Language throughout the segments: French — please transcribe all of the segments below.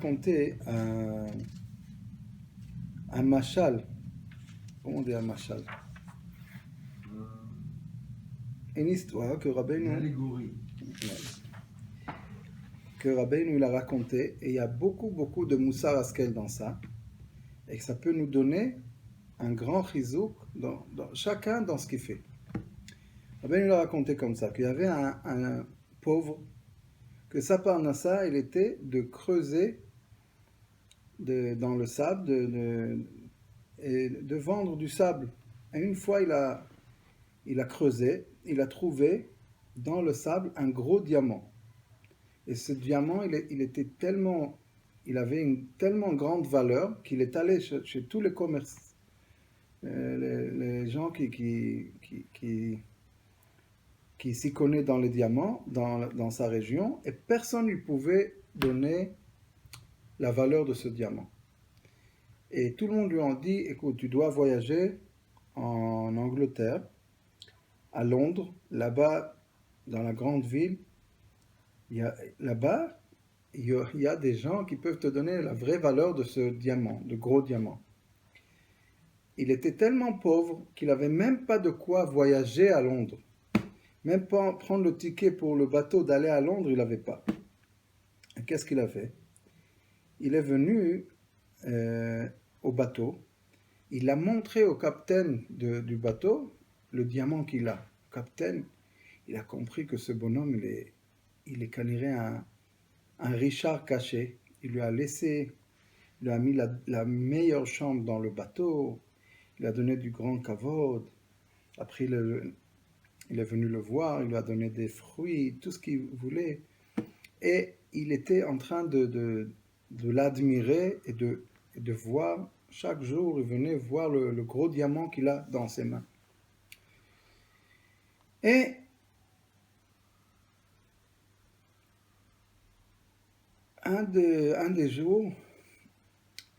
raconter un mashal. Comment on dit un mashal? Une histoire que Une Rabbeinu, allégorie. il a raconté, et il y a beaucoup de Moussar Askel dans ça, et que ça peut nous donner un grand chizouk, chacun dans ce qu'il fait. Rabbeinu il a raconté comme ça, qu'il y avait un pauvre, que sa parnassa, il était de creuser dans le sable, et de vendre du sable. Et une fois, il a creusé, il a trouvé dans le sable un gros diamant. Et ce diamant, il avait une tellement grande valeur qu'il est allé chez tous les commerces, les gens qui s'y connaissent dans les diamants, dans sa région, et personne ne lui pouvait donner la valeur de ce diamant. Et tout le monde lui a dit, écoute, tu dois voyager en Angleterre, à Londres, là-bas, dans la grande ville, là-bas, il y a des gens qui peuvent te donner la vraie valeur de ce diamant, de gros diamant. Il était tellement pauvre qu'il n'avait même pas de quoi voyager à Londres. Même pas prendre le ticket pour le bateau d'aller à Londres, il n'avait pas. Et qu'est-ce qu'il a fait? Il est venu au bateau, il a montré au capitaine du bateau le diamant qu'il a. Le capitaine, il a compris que ce bonhomme, il est caniré un Richard caché. Il lui a mis la meilleure chambre dans le bateau, il a donné du grand kavod. Après, il est venu le voir, il lui a donné des fruits, tout ce qu'il voulait. Et il était en train de l'admirer et de voir, chaque jour, il venait voir le gros diamant qu'il a dans ses mains. Et un des jours,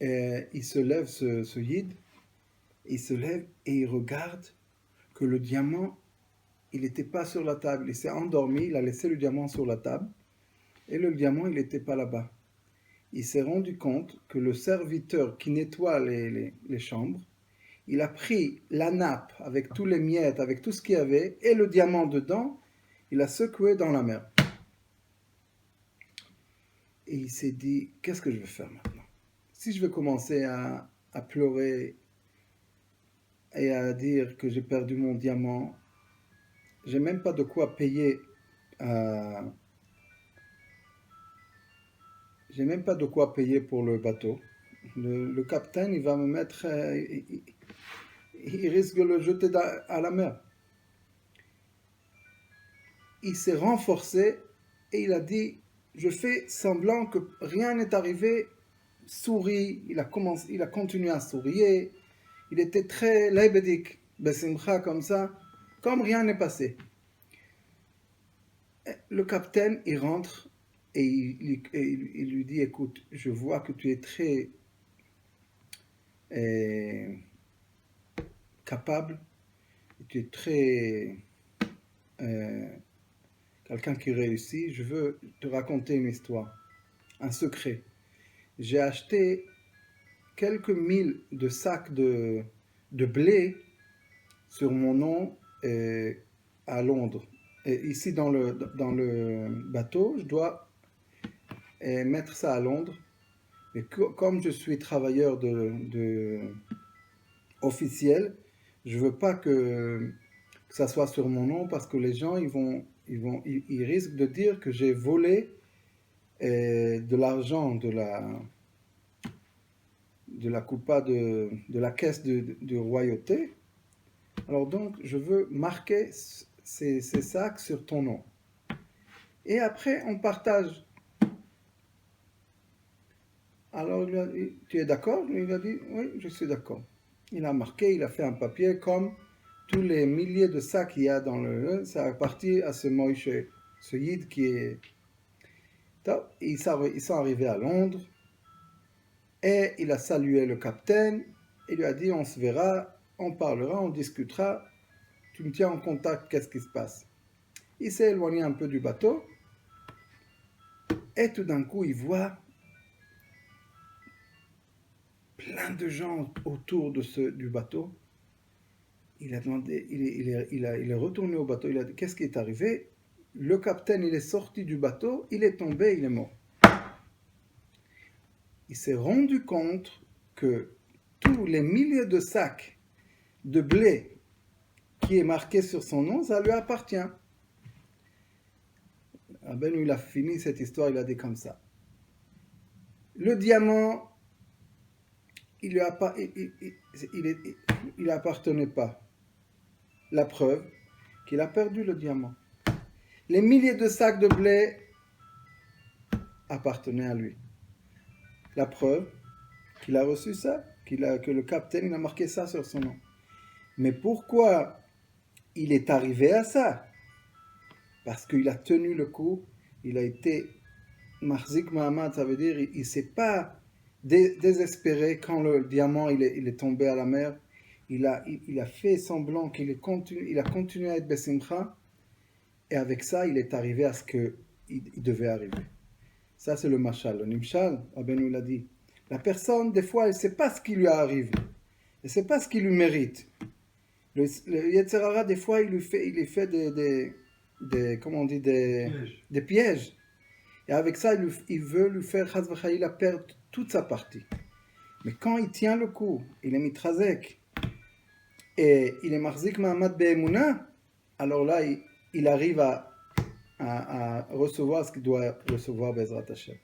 il se lève, ce yid, il se lève et il regarde que le diamant, il n'était pas sur la table. Il s'est endormi, il a laissé le diamant sur la table, et le diamant, il n'était pas là-bas. Il s'est rendu compte que le serviteur qui nettoie les chambres, il a pris la nappe avec tous les miettes, avec tout ce qu'il y avait, et le diamant dedans, il a secoué dans la mer. Et il s'est dit, qu'est-ce que je vais faire maintenant? Si je vais commencer à pleurer et à dire que j'ai perdu mon diamant, j'ai même pas de quoi payer j'ai même pas de quoi payer pour le bateau. Le capitaine, il va me mettre, il risque de le jeter à la mer. Il s'est renforcé et il a dit, je fais semblant que rien n'est arrivé, sourit, il a continué à sourire, il était très lebedik, besimcha comme ça, comme rien n'est passé. Le capitaine, il rentre et il lui dit, écoute, je vois que tu es très capable, tu es très quelqu'un qui réussit, je veux te raconter une histoire, un secret. J'ai acheté quelques mille de sacs de blé sur mon nom à Londres. Et ici dans le bateau, je dois mettre ça à Londres. Mais comme je suis travailleur officiel, je veux pas que ça soit sur mon nom parce que les gens ils risquent de dire que j'ai volé de l'argent de la coupa de la caisse de royauté. Alors donc, je veux marquer ces sacs sur ton nom. Et après, on partage. Alors, il lui a dit, tu es d'accord? Il a dit, oui, je suis d'accord. Il a marqué, il a fait un papier comme tous les milliers de sacs qu'il y a dans ça appartient à ce Moïse, ce yid qui est... Ils sont arrivés à Londres et il a salué le capitaine. Il lui a dit, on se verra, on parlera, on discutera. Tu me tiens en contact, qu'est-ce qui se passe? Il s'est éloigné un peu du bateau et tout d'un coup, il voit plein de gens autour du bateau. Il a demandé, il est retourné au bateau, il a dit, qu'est-ce qui est arrivé? Le capitaine, il est sorti du bateau, il est tombé, il est mort. Il s'est rendu compte que tous les milliers de sacs de blé qui est marqué sur son nom, ça lui appartient. Il a fini cette histoire, il a dit comme ça. Le diamant, il appartenait pas. La preuve qu'il a perdu le diamant. Les milliers de sacs de blé appartenaient à lui. La preuve qu'il a reçu ça, que le capitaine il a marqué ça sur son nom. Mais pourquoi il est arrivé à ça? Parce qu'il a tenu le coup, il a été Mahzik Mahamad, ça veut dire il ne s'est pas désespéré quand le diamant il est tombé à la mer. Il a fait semblant il a continué à être Besimcha, et avec ça il est arrivé à ce qu'il devait arriver. Ça c'est le mashal. Le nimshal, Rabbeinu il a dit, la personne des fois elle ne sait pas ce qui lui arrive, elle ne sait pas ce qu'il lui mérite. Le Yetzer Hara des fois il fait des pièges. Et avec ça, il veut lui faire Chaz v'Chaïla perdre toute sa partie. Mais quand il tient le coup, il est mitrazek, et il est marzik Mahamad be'emuna, alors là, il arrive à recevoir ce qu'il doit recevoir Bezrat Hashem.